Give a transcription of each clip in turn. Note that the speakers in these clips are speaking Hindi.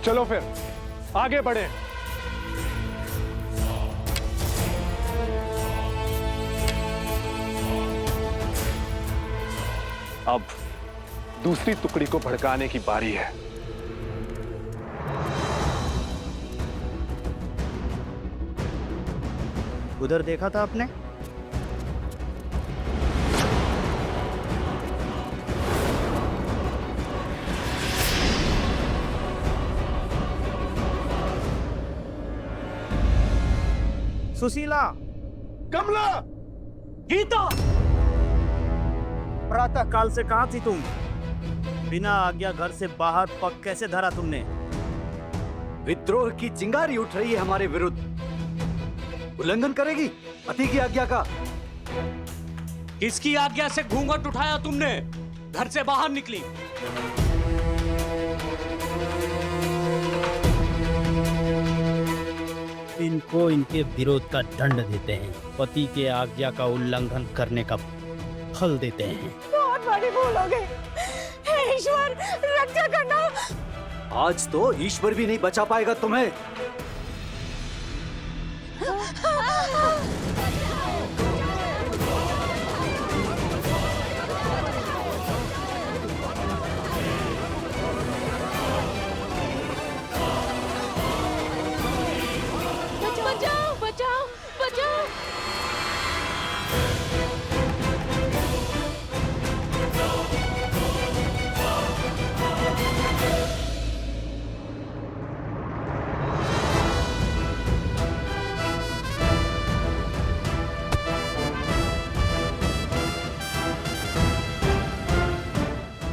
चलो फिर आगे बढ़े। अब दूसरी टुकड़ी को भड़काने की बारी है। उधर देखा था आपने? सुशीला, कमला, गीता, प्रातः काल से कहां थी तुम? बिना आज्ञा घर से बाहर पग कैसे धरा तुमने? विद्रोह की चिंगारी उठ रही है हमारे विरुद्ध। उल्लंघन करेगी पति की आज्ञा का। किसकी आज्ञा से घूंघट उठाया तुमने? घर से बाहर निकली। इनको इनके विरोध का दंड देते हैं, पति के आज्ञा का उल्लंघन करने का फल देते हैं। बहुत बड़ी भूल हो गई। हे ईश्वर, रक्षा करना। आज तो ईश्वर भी नहीं बचा पाएगा तुम्हें। बचाओ, बचाओ, बचाओ।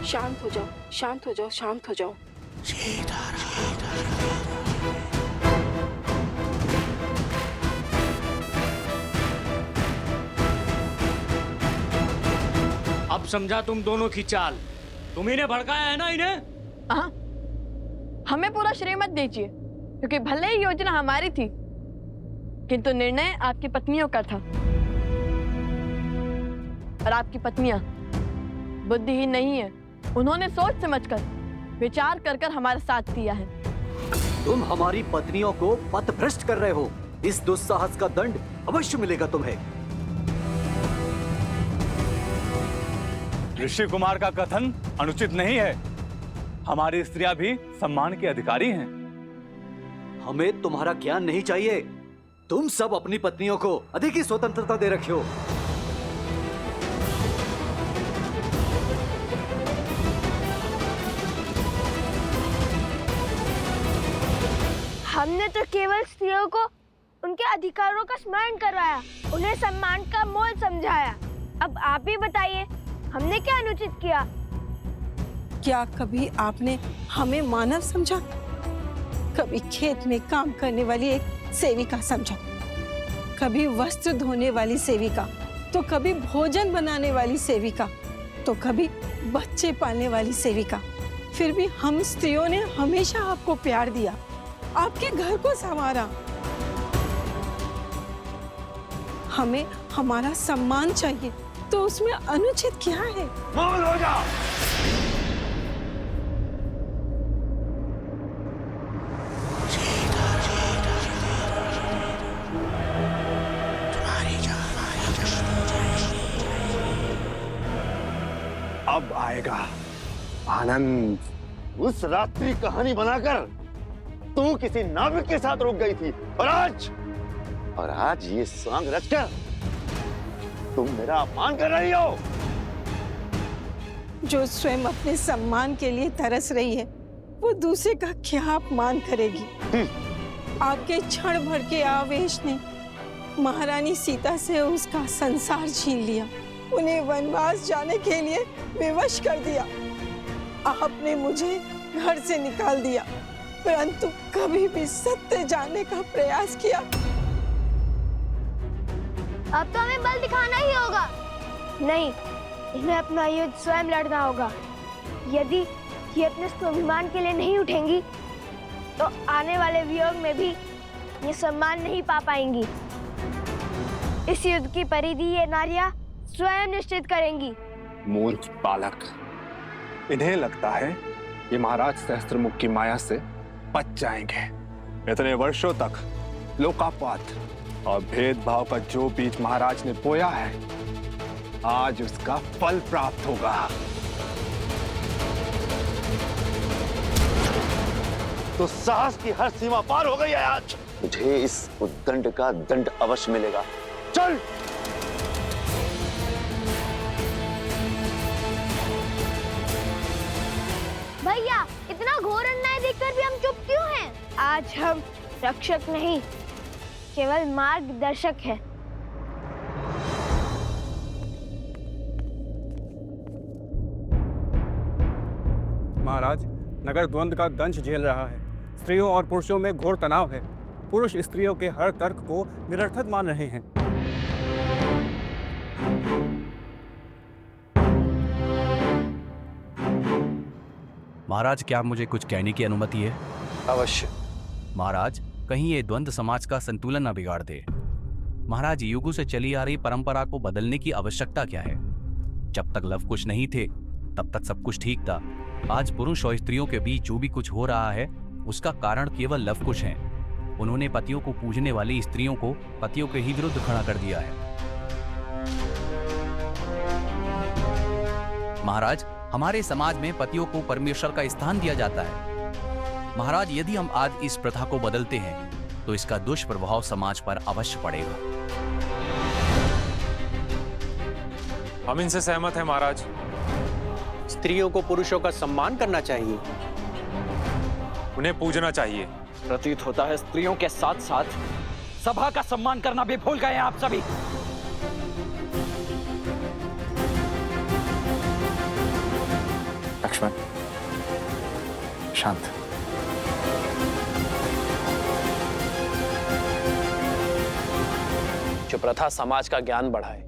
शांत हो जाओ, शांत हो जाओ, शांत हो जाओ। अब समझा तुम दोनों की चाल। तुम इन्हें भड़काया है ना इन्हें? हाँ, हमें पूरा श्रेय मत दीजिए, क्योंकि भले ही योजना हमारी थी, किंतु निर्णय आपकी पत्नियों का था। और आपकी पत्नियां बुद्धिहीन नहीं है। उन्होंने सोच समझकर, विचार कर कर हमारा साथ दिया है। तुम हमारी पत्नियों को पथभ्रष्ट कर रहे हो। इस दुस्साहस का दंड अवश्य मिलेगा तुम्हें। ऋषि कुमार का कथन अनुचित नहीं है। हमारी स्त्रियां भी सम्मान के अधिकारी हैं। हमें तुम्हारा ज्ञान नहीं चाहिए। तुम सब अपनी पत्नियों को अधिक ही स्वतंत्रता दे रखे हो। हमने तो केवल स्त्रियों को उनके अधिकारों का स्मरण करवाया, उन्हें सम्मान का मोल समझाया। अब आप ही बताइए, हमने क्या अनुचित किया? क्या कभी आपने हमें मानव समझा? कभी खेत में काम करने वाली एक सेविका समझा, कभी वस्त्र धोने वाली सेविका, तो कभी भोजन बनाने वाली सेविका, तो कभी बच्चे पालने वाली सेविका। फिर भी हम स्त्रियों ने हमेशा आपको प्यार दिया, आपके घर को संवारा। हमें हमारा सम्मान चाहिए, तो उसमें अनुचित क्या है? मौन हो जा। अब आएगा आनंद। उस रात्रि कहानी बनाकर तू किसी नाविक के साथ रुक गई थी, और आज ये सांग रचकर तुम मेरा अपमान कर रही हो। जो स्वयं अपने सम्मान के लिए तरस रही है, वो दूसरे का क्या अपमान करेगी? आपके क्षण भर के आवेश ने महारानी सीता से उसका संसार छीन लिया, उन्हें वनवास जाने के लिए विवश कर दिया। आपने मुझे घर से निकाल दिया, परंतु कभी भी सत्य जानने का प्रयास किया? अब तो हमें बल दिखाना ही होगा। नहीं, इन्हें अपना युद्ध स्वयं लड़ना होगा। यदि ये अपने स्वाभिमान के लिए नहीं उठेंगी, तो आने वाले वियोग में भी ये सम्मान नहीं पा पाएंगी। इस युद्ध की परिधि ये नारियां स्वयं निश्चित करेंगी। मूर्ख बालक, इन्हें लगता है ये महाराज सहस्त्रमुख की माया से बच जाएंगे। इतने वर्षों तक लोकापात और भेदभाव का जो बीज महाराज ने बोया है, आज उसका फल प्राप्त होगा। तो साहस की हर सीमा पार हो गई है आज। मुझे इस उद्दंड का दंड अवश्य मिलेगा। चल। भैया, इतना घोर अन्याय देखकर भी हम चुप क्यों हैं? आज हम रक्षक नहीं, केवल मार्गदर्शक हैं। महाराज, नगर द्वंद्व का दंश झेल रहा है। स्त्रियों और पुरुषों में घोर तनाव है। पुरुष स्त्रियों के हर तर्क को निरर्थक मान रहे हैं। महाराज, क्या मुझे कुछ कहने की अनुमति है? अवश्य। महाराज, कहीं ये द्वंद्व समाज का संतुलन न बिगाड़ दे। महाराज, युगों से चली आ रही परंपरा को बदलने की आवश्यकता क्या है? जब तक लव कुश नहीं थे तब तक सब कुछ ठीक था। आज पुरुष और स्त्रियों के बीच जो भी कुछ हो रहा है उसका कारण केवल लव कुश है। उन्होंने पतियों को पूजने वाली स्त्रियों को पतियों के ही विरुद्ध खड़ा कर दिया है। महाराज, हमारे समाज में पतियों को परमेश्वर का स्थान दिया जाता है। महाराज, यदि हम आज इस प्रथा को बदलते हैं तो इसका दुष्प्रभाव समाज पर अवश्य पड़ेगा। हम इनसे सहमत हैं महाराज। स्त्रियों को पुरुषों का सम्मान करना चाहिए, उन्हें पूजना चाहिए। प्रतीत होता है स्त्रियों के साथ साथ सभा का सम्मान करना भी भूल गए हैं आप सभी। लक्ष्मण, शांत। जो प्रथा समाज का ज्ञान बढ़ाए,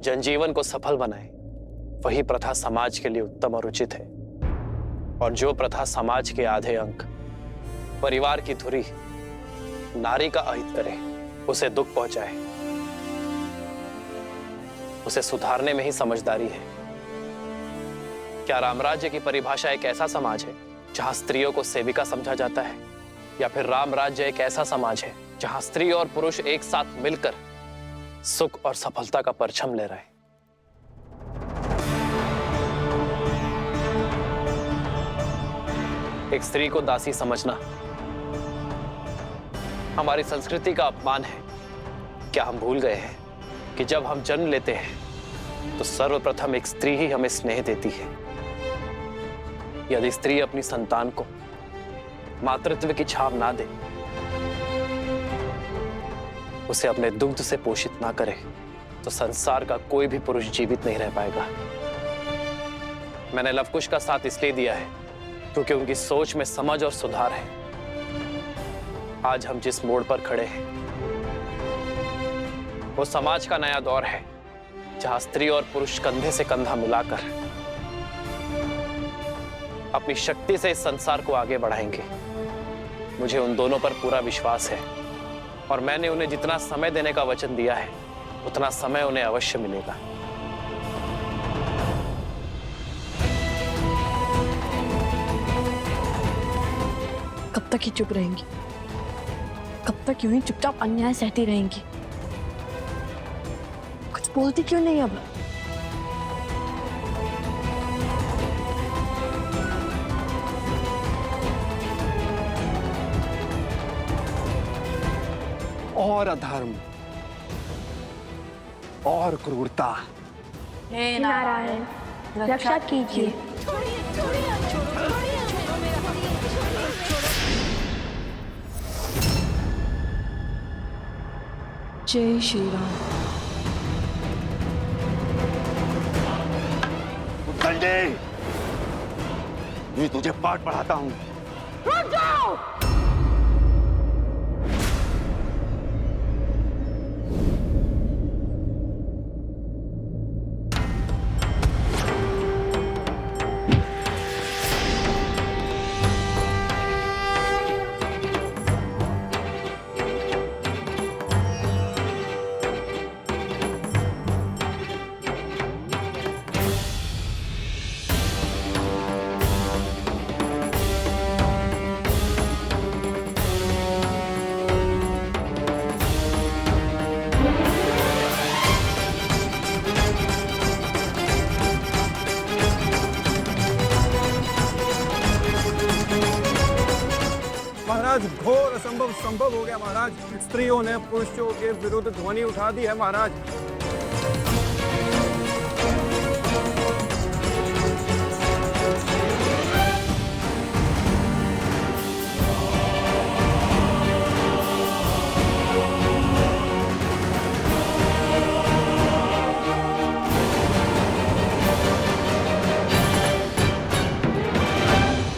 जनजीवन को सफल बनाए, वही प्रथा समाज के लिए उत्तम और उचित है। और जो प्रथा समाज के आधे अंक, परिवार की धुरी, नारी का अहित करे, उसे दुख पहुंचाए, उसे सुधारने में ही समझदारी है। क्या रामराज्य की परिभाषा एक ऐसा समाज है जहां स्त्रियों को सेविका समझा जाता है, या फिर रामराज्य एक ऐसा समाज है जहां स्त्री और पुरुष एक साथ मिलकर सुख और सफलता का परचम ले रहे हैं? एक स्त्री को दासी समझना हमारी संस्कृति का अपमान है। क्या हम भूल गए हैं कि जब हम जन्म लेते हैं तो सर्वप्रथम एक स्त्री ही हमें स्नेह देती है। यदि स्त्री अपनी संतान को मातृत्व की छाव ना दे, उसे अपने दुग्ध से पोषित ना करे, तो संसार का कोई भी पुरुष जीवित नहीं रह पाएगा। मैंने लवकुश का साथ इसलिए दिया है क्योंकि उनकी सोच में समझ और सुधार है। आज हम जिस मोड़ पर खड़े हैं वो समाज का नया दौर है, जहां स्त्री और पुरुष कंधे से कंधा मिलाकर अपनी शक्ति से इस संसार को आगे बढ़ाएंगे। मुझे उन दोनों पर पूरा विश्वास है और मैंने उन्हें जितना समय देने का वचन दिया है उतना समय उन्हें अवश्य मिलेगा। कब तक ही चुप रहेंगी? कब तक यूं ही चुपचाप अन्याय सहती रहेंगी? कुछ बोलती क्यों नहीं अब? और अधर्म और क्रूरता। हे नारायण, रक्षा कीजिए। जय श्री राम। उद्दंडे, मैं तुझे पाठ पढ़ाता हूं। रुक जाओ! महाराज, घोर असंभव संभव हो गया महाराज। स्त्रियों ने पुरुषों के विरुद्ध ध्वनि उठा दी है महाराज।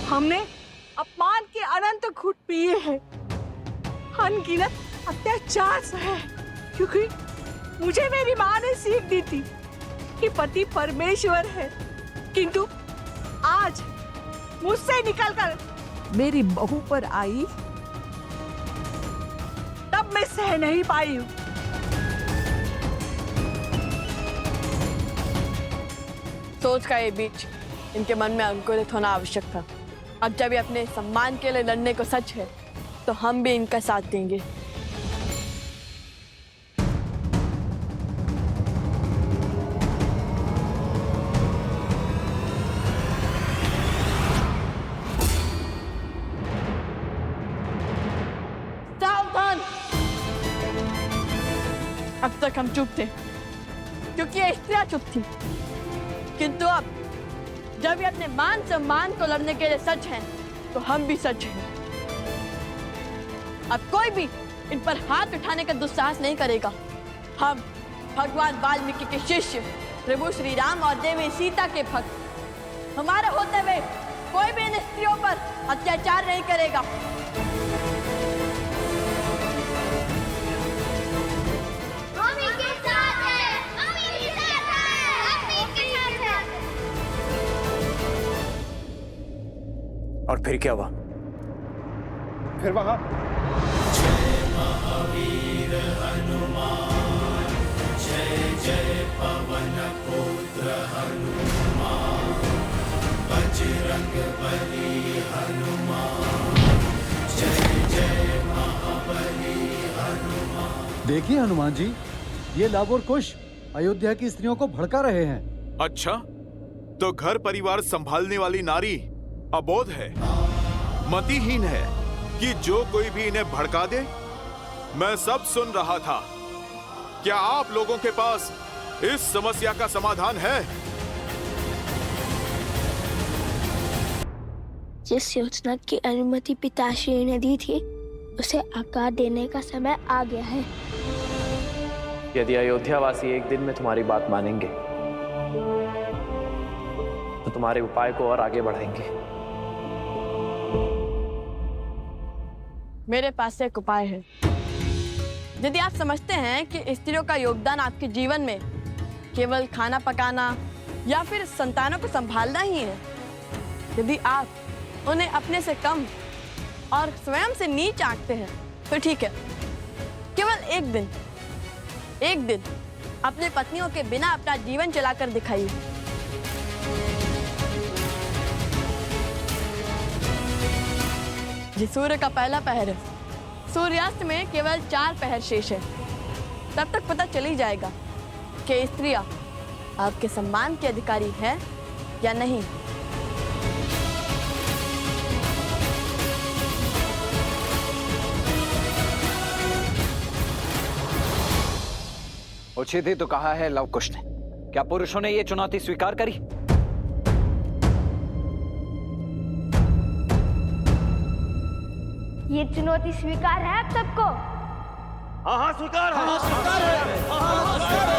हमने अपमान के अनंत घुट पिए हैं, अनगिनत अत्याचार सहे, क्योंकि मुझे मेरी माँ ने सीख दी थी कि पति परमेश्वर है, किंतु आज मुझसे निकलकर मेरी बहू पर आई, तब मैं सह नहीं पाई हूँ। सोच का ये बीच इनके मन में अंकुरित होना आवश्यक था। अब जब ये अपने सम्मान के लिए लड़ने को सच है, तो हम भी इनका साथ देंगे। सावधान! अब तक हम चुप थे, क्योंकि ये स्त्रियां चुप थी, किंतु अब जब ये अपने मान सम्मान को लड़ने के लिए सच हैं, तो हम भी सच हैं। अब कोई भी इन पर हाथ उठाने का दुस्साहस नहीं करेगा। हम भगवान वाल्मीकि के शिष्य प्रभु श्री राम और देवी सीता के भक्त, हमारे होते हुए कोई भी इन स्त्रियों पर अत्याचार नहीं करेगा। हम इनके साथ हैं, हम इनके साथ हैं, हम इनके साथ हैं। और फिर क्या हुआ? फिर वहां देखिए हनुमान जी, ये लाभ और कुश अयोध्या की स्त्रियों को भड़का रहे हैं। अच्छा, तो घर परिवार संभालने वाली नारी अबोध है, मतिहीन है कि जो कोई भी इन्हें भड़का दे। मैं सब सुन रहा था। क्या आप लोगों के पास इस समस्या का समाधान है? जिस योजना की अनुमति पिताश्री ने दी थी, उसे आकार देने का समय आ गया है। यदि अयोध्यावासी एक दिन में तुम्हारी बात मानेंगे, तो तुम्हारे उपाय को और आगे बढ़ाएंगे। मेरे पास एक उपाय है। यदि आप समझते हैं कि स्त्रियों का योगदान आपके जीवन में केवल खाना पकाना या फिर संतानों को संभालना ही है, यदि आप उन्हें अपने से कम और स्वयं से नीच आंकते हैं, तो ठीक है, केवल एक दिन अपने पत्नियों के बिना अपना जीवन चलाकर दिखाइए। ये सूर्य का पहला पहर है। सूर्यास्त में केवल 4 पहर शेष है। तब तक पता चल ही जाएगा कि स्त्रियां आपके सम्मान के अधिकारी है या नहीं। उचित ही तो कहा है लव कुश ने। क्या पुरुषों ने ये चुनौती स्वीकार करी? ये चुनौती स्वीकार है आप सबको? हाँ हाँ स्वीकार है। हाँ स्वीकार है। हाँ स्वीकार है।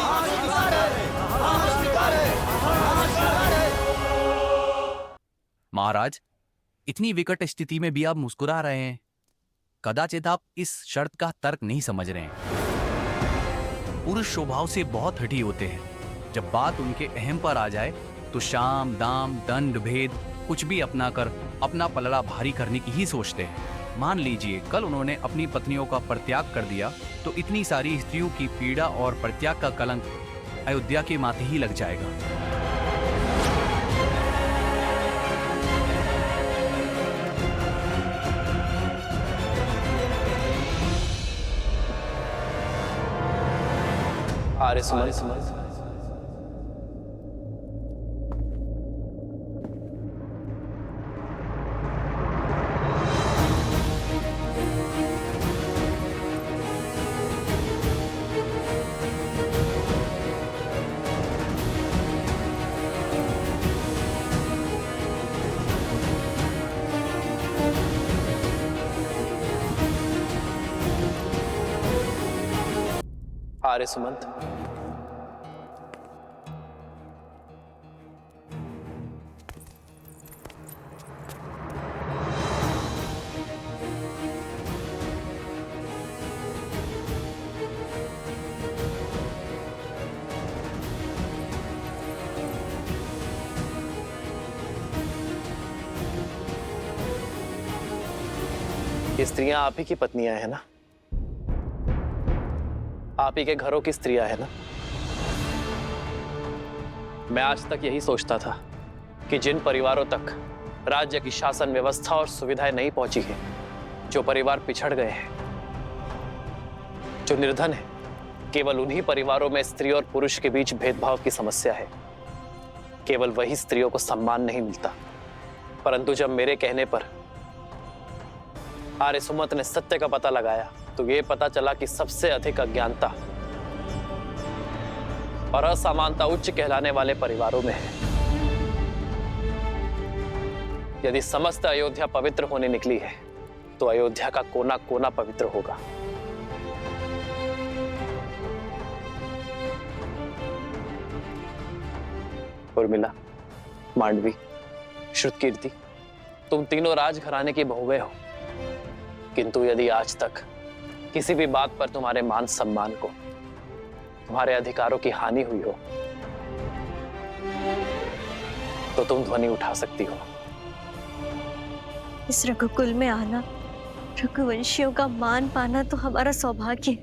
हाँ स्वीकार है। हाँ स्वीकार है। हाँ स्वीकार है। महाराज, इतनी विकट स्थिति में भी आप मुस्कुरा रहे हैं। कदाचित आप इस शर्त का तर्क नहीं समझ रहे हैं। पुरुष स्वभाव से बहुत हठी होते हैं। जब बात उनके अहम पर आ जाए तो शाम दाम दंड भेद कुछ भी अपना कर अपना पलड़ा भारी करने की ही सोचते हैं। मान लीजिए कल उन्होंने अपनी पत्नियों का परित्याग कर दिया तो इतनी सारी स्त्रियों की पीड़ा और परित्याग का कलंक अयोध्या के माथे ही लग जाएगा। आर्यसुमन, आर्य सुमंत। ये स्त्रियां आप ही की पत्नियां हैं ना? आप ही के घरों की स्त्रियां हैं ना? मैं आज तक यही सोचता था कि जिन परिवारों तक राज्य की शासन व्यवस्था और सुविधाएं नहीं पहुंची है, जो परिवार पिछड़ गए हैं, जो निर्धन है, केवल उन्हीं परिवारों में स्त्री और पुरुष के बीच भेदभाव की समस्या है। केवल वही स्त्रियों को सम्मान नहीं मिलता। परंतु जब मेरे कहने पर आर्य सुमंत ने सत्य का पता लगाया तो ये पता चला कि सबसे अधिक अज्ञानता और असमानता उच्च कहलाने वाले परिवारों में है। यदि समस्त अयोध्या पवित्र होने निकली है तो अयोध्या का कोना कोना पवित्र होगा। उर्मिला, मांडवी, श्रुतकीर्ति, तुम तीनों राजघराने की बहुएं हो, किंतु यदि आज तक किसी भी बात पर तुम्हारे मान सम्मान को, तुम्हारे अधिकारों की हानि हुई हो, तो तुम ध्वनि उठा सकती हो। इस रघुकुल में आना, रघुवंशियों का मान पाना तो हमारा सौभाग्य है।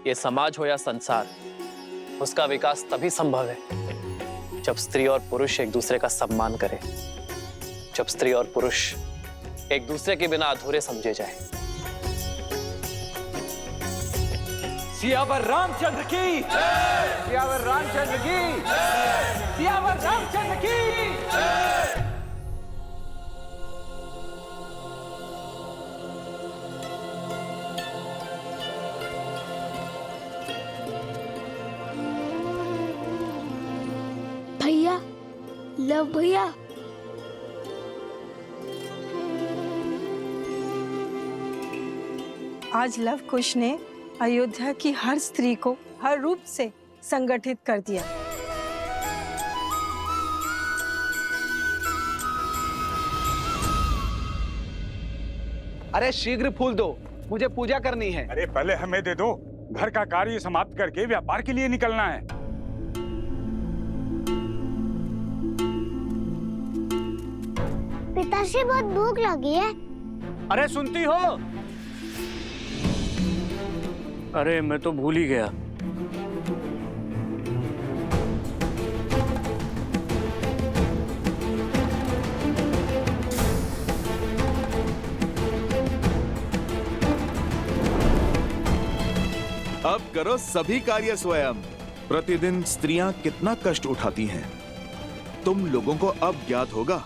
ये समाज हो या संसार, उसका विकास तभी संभव है जब स्त्री और पुरुष एक दूसरे का सम्मान करें, जब स्त्री और पुरुष एक दूसरे के बिना अधूरे समझे जाएं। सियावर रामचंद्र की जय! सियावर रामचंद्र की जय! सियावर रामचंद्र की जय! भैया, लव भैया, आज लव कुश ने अयोध्या की हर स्त्री को हर रूप से संगठित कर दिया। अरे शीघ्र फूल दो, मुझे पूजा करनी है। अरे पहले हमें दे दो, घर का कार्य समाप्त करके व्यापार के लिए निकलना है। पिताश्री, बहुत भूख लगी है। अरे सुनती हो? अरे मैं तो भूल ही गया। अब करो सभी कार्य स्वयं। प्रतिदिन स्त्रियां कितना कष्ट उठाती हैं, तुम लोगों को अब ज्ञात होगा।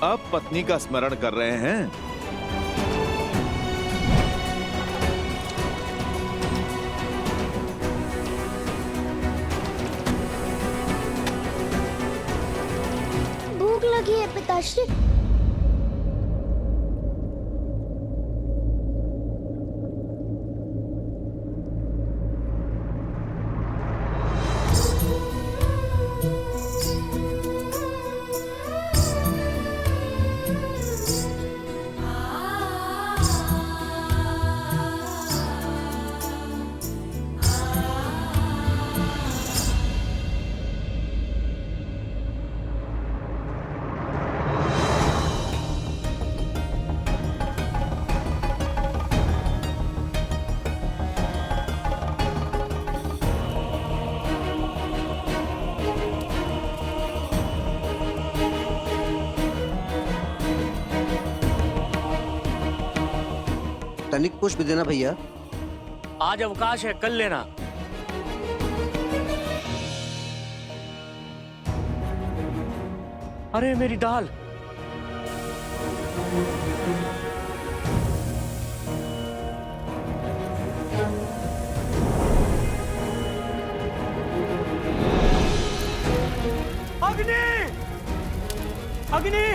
अब पत्नी का स्मरण कर रहे हैं। भूख लगी है पिताश्री। तनिक पुष्प देना भैया। आज अवकाश है, कल लेना। अरे मेरी दाल। अग्नि! अग्नि!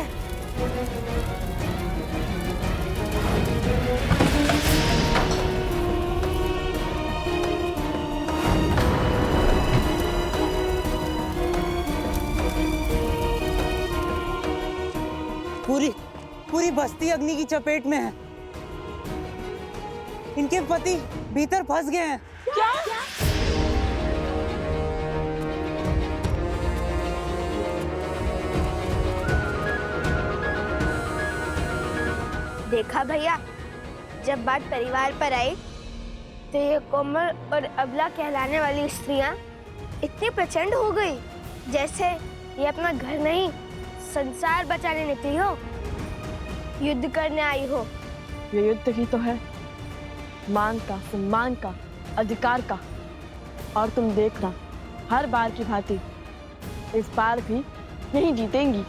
पूरी बस्ती अग्नि की चपेट में है। इनके पति भीतर फंस गए हैं। क्या? देखा भैया, जब बात परिवार पर आई तो ये कोमल और अबला कहलाने वाली स्त्रियां इतनी प्रचंड हो गई जैसे ये अपना घर नहीं संसार बचाने निकली हो, युद्ध करने आई हो। ये युद्ध ही तो है, मान का, सम्मान का, अधिकार का। और तुम देखना, हर बार की भांति इस बार भी नहीं जीतेंगी।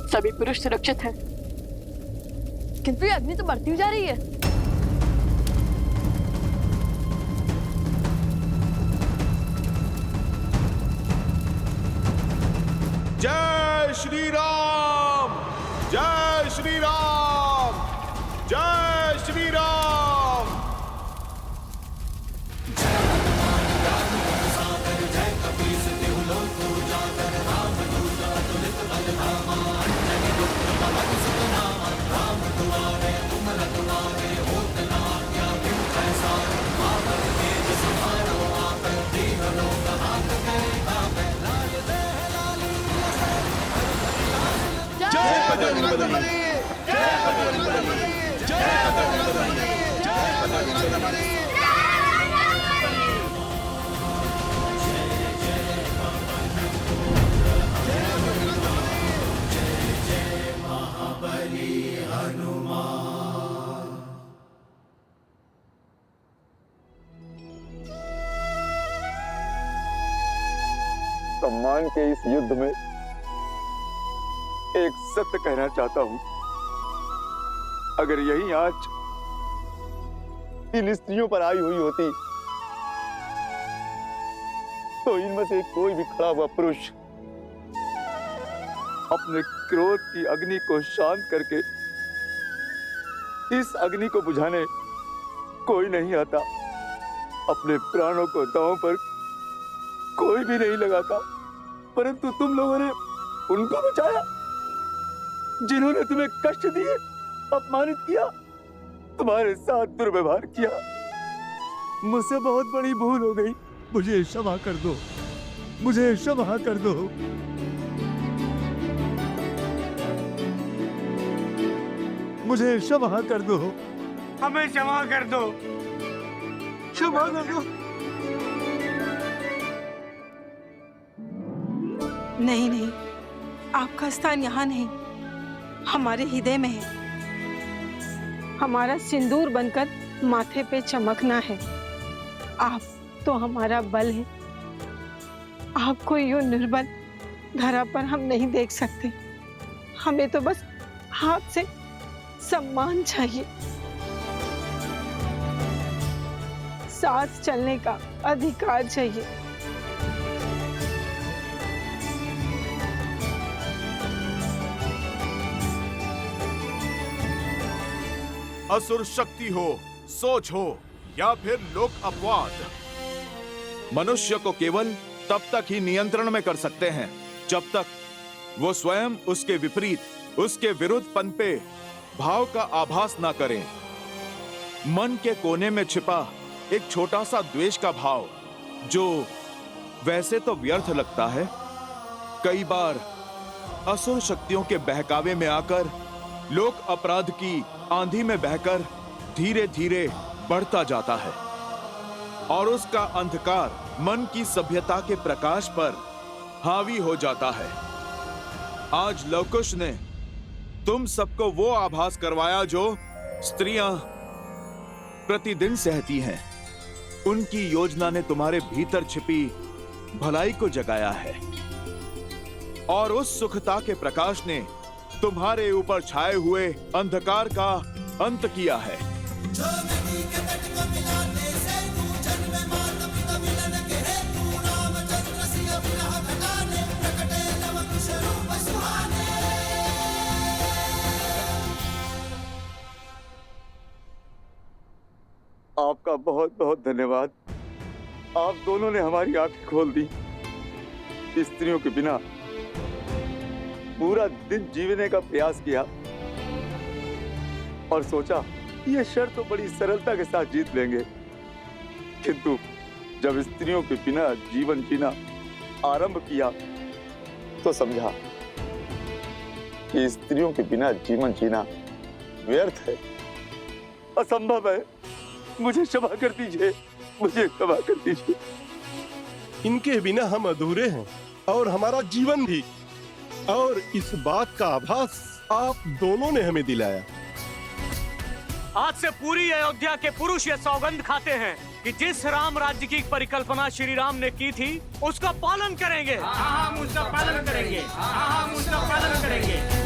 सभी पुरुष सुरक्षित हैं, किंतु ये अग्नि तो बढ़ती जा रही है। जय श्री राम! जय श्री राम! जय श्री राम! सम्मान के इस युद्ध में एक सत्य कहना चाहता हूं। अगर यही आंच इन स्त्रियों पर आई हुई होती तो इनमें से कोई भी खड़ा हुआ पुरुष अपने क्रोध की अग्नि को शांत करके इस अग्नि को बुझाने कोई नहीं आता। अपने प्राणों को दांव पर कोई भी नहीं लगाता, परंतु तुम लोगों ने उनको बचाया जिन्होंने तुम्हें कष्ट दिए, अपमानित किया, तुम्हारे साथ दुर्व्यवहार किया। मुझसे बहुत बड़ी भूल हो गई, मुझे क्षमा कर दो, मुझे क्षमा कर दो। मुझे क्षमा कर दो, हमें क्षमा कर दो, क्षमा कर दो। नहीं नहीं, आपका स्थान यहाँ नहीं, हमारे हृदय में है। हमारा सिंदूर बनकर माथे पे चमकना है। आप तो हमारा बल है। आपको यूं निर्बल धरा पर हम नहीं देख सकते। हमें तो बस हाथ से सम्मान चाहिए, साथ चलने का अधिकार चाहिए। असुर शक्ति हो, सोच हो या फिर लोक अपवाद, मनुष्य को केवल तब तक ही नियंत्रण में कर सकते हैं जब तक वो स्वयं उसके विपरीत, उसके विरुद्ध पनपे भाव का आभास ना करें। मन के कोने में छिपा एक छोटा सा द्वेष का भाव, जो वैसे तो व्यर्थ लगता है, कई बार असुर शक्तियों के बहकावे में आकर लोक अपराध की आंधी में बहकर धीरे धीरे बढ़ता जाता है और उसका अंधकार मन की सभ्यता के प्रकाश पर हावी हो जाता है। आज लवकुश ने तुम सबको वो आभास करवाया जो स्त्रियां प्रतिदिन सहती हैं। उनकी योजना ने तुम्हारे भीतर छिपी भलाई को जगाया है और उस सुखता के प्रकाश ने तुम्हारे ऊपर छाए हुए अंधकार का अंत किया है। आपका बहुत बहुत धन्यवाद। आप दोनों ने हमारी आंखें खोल दी। स्त्रियों के बिना पूरा दिन जीने का प्रयास किया और सोचा ये शर्त तो बड़ी सरलता के साथ जीत लेंगे, किंतु जब स्त्रियों के बिना जीवन जीना आरंभ किया तो समझा कि स्त्रियों के बिना जीवन जीना व्यर्थ है, असंभव है। मुझे क्षमा कर दीजिए, मुझे क्षमा कर दीजिए। इनके बिना हम अधूरे हैं और हमारा जीवन भी, और इस बात का आभास आप दोनों ने हमें दिलाया। आज से पूरी अयोध्या के पुरुष ये सौगंध खाते हैं कि जिस राम राज्य की परिकल्पना श्री राम ने की थी उसका पालन करेंगे। हम उसका पालन करेंगे, हम उसका पालन करेंगे।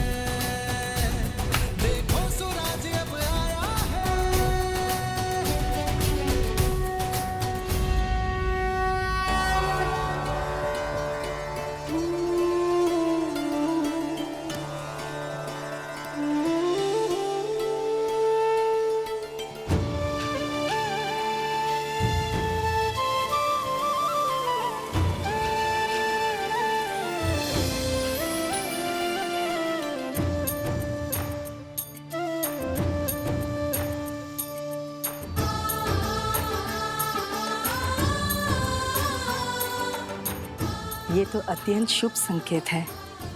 ये तो अत्यंत शुभ संकेत है।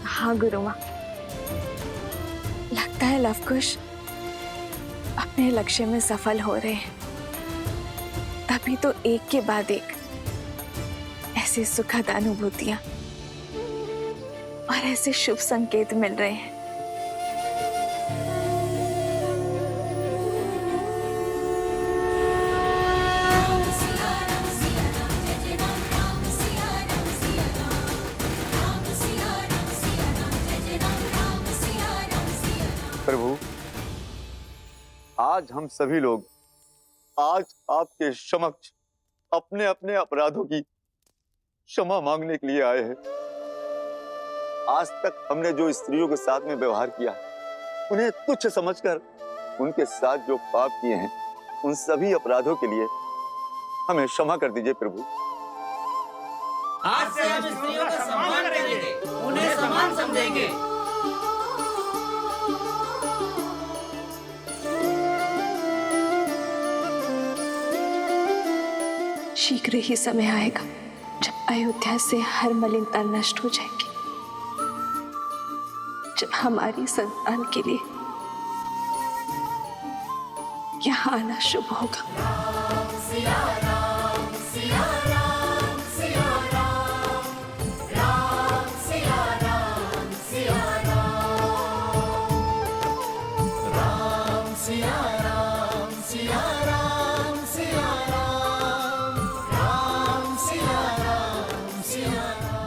हाँ गुरु माँ, लगता है लवकुश अपने लक्ष्य में सफल हो रहे हैं। तभी तो एक के बाद एक ऐसी सुखद अनुभूतियां और ऐसे शुभ संकेत मिल रहे हैं। प्रभु, आज हम सभी लोग आज आपके समक्ष अपने अपने अपराधों की क्षमा मांगने के लिए आए हैं। आज तक हमने जो स्त्रियों के साथ में व्यवहार किया, उन्हें तुच्छ समझकर उनके साथ जो पाप किए हैं, उन सभी अपराधों के लिए हमें क्षमा कर दीजिए प्रभु। आज से हम स्त्रियों का सम्मान करेंगे, उन्हें समान समझेंगे। शीघ्र ही समय आएगा जब अयोध्या से हर मलिनता नष्ट हो जाएगी, जब हमारी संतान के लिए यहाँ आना शुभ होगा।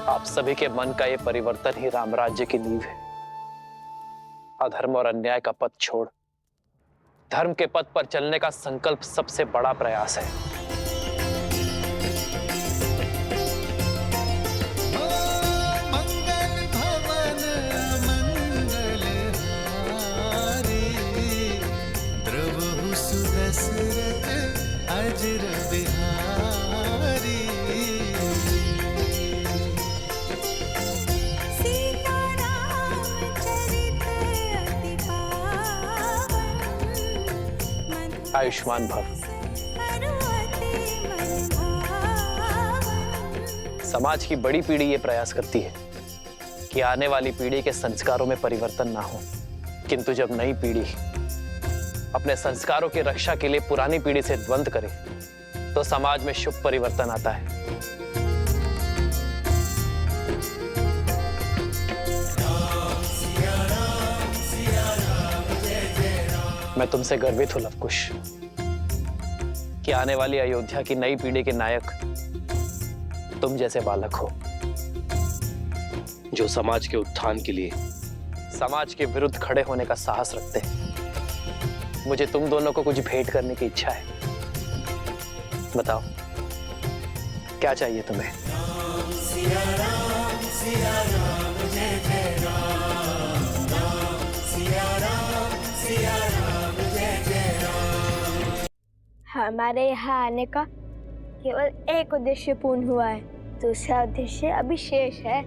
आप सभी के मन का ये परिवर्तन ही राम राज्य की नींव है। अधर्म और अन्याय का पथ छोड़ धर्म के पथ पर चलने का संकल्प सबसे बड़ा प्रयास है। आयुष्मान भव। समाज की बड़ी पीढ़ी ये प्रयास करती है कि आने वाली पीढ़ी के संस्कारों में परिवर्तन ना हो, किंतु जब नई पीढ़ी अपने संस्कारों की रक्षा के लिए पुरानी पीढ़ी से द्वंद्व करे तो समाज में शुभ परिवर्तन आता है। मैं तुमसे गर्वित हूं लवकुश कि आने वाली अयोध्या की नई पीढ़ी के नायक तुम जैसे बालक हो, जो समाज के उत्थान के लिए समाज के विरुद्ध खड़े होने का साहस रखते हैं। मुझे तुम दोनों को कुछ भेंट करने की इच्छा है। बताओ क्या चाहिए तुम्हें? हमारे यहाँ आने का केवल एक उद्देश्य पूर्ण हुआ है, दूसरा उद्देश्य अभी शेष है।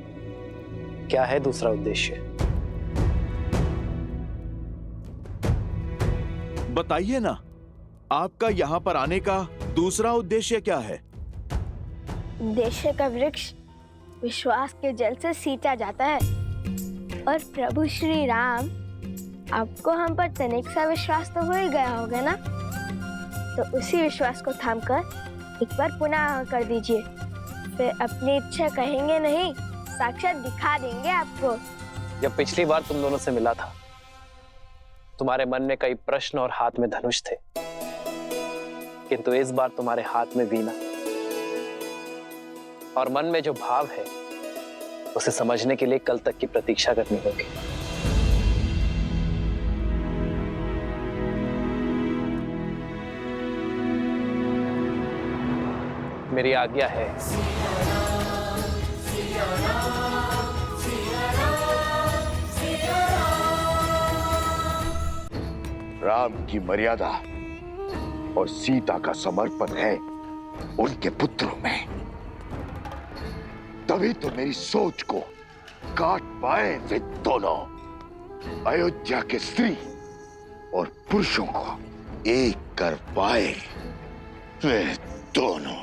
क्या है दूसरा उद्देश्य? बताइए ना, आपका यहाँ पर आने का दूसरा उद्देश्य क्या है? उद्देश्य का वृक्ष विश्वास के जल से सींचा जाता है और प्रभु श्री राम, आपको हम पर तनिक सा विश्वास तो हो ही गया होगा ना, तो उसी विश्वास को थामकर एक बार पुनः कर दीजिए, फिर अपनी इच्छा कहेंगे नहीं, साक्षात दिखा देंगे आपको। जब पिछली बार तुम दोनों से मिला था, तुम्हारे मन में कई प्रश्न और हाथ में धनुष थे, किंतु इस बार तुम्हारे हाथ में वीणा और मन में जो भाव है उसे समझने के लिए कल तक की प्रतीक्षा करनी होगी। मेरी आज्ञा है। राम की मर्यादा और सीता का समर्पण है उनके पुत्रों में, तभी तो मेरी सोच को काट पाए वे दोनों। अयोध्या के स्त्री और पुरुषों को एक कर पाए वे दोनों।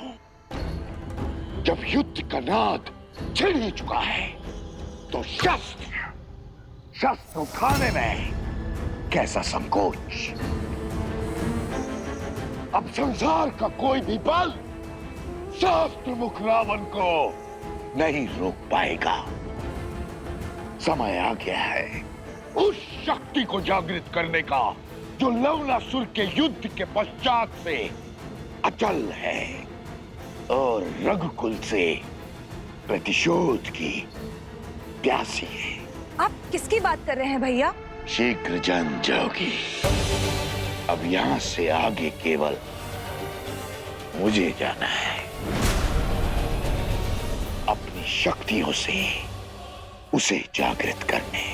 जब युद्ध का नाद छिड़ ही चुका है तो शस्त्र उठाने में कैसा संकोच। अब संसार का कोई भी बल शास्त्र मुख रावण को नहीं रोक पाएगा। समय आ गया है उस शक्ति को जागृत करने का जो लवणासुर के युद्ध के पश्चात से अचल है और रघुकुल से प्रतिशोध की प्यासी है। आप किसकी बात कर रहे हैं भैया? शीघ्र जान जाओगी। अब यहां से आगे केवल मुझे जाना है, अपनी शक्तियों से उसे जागृत करने।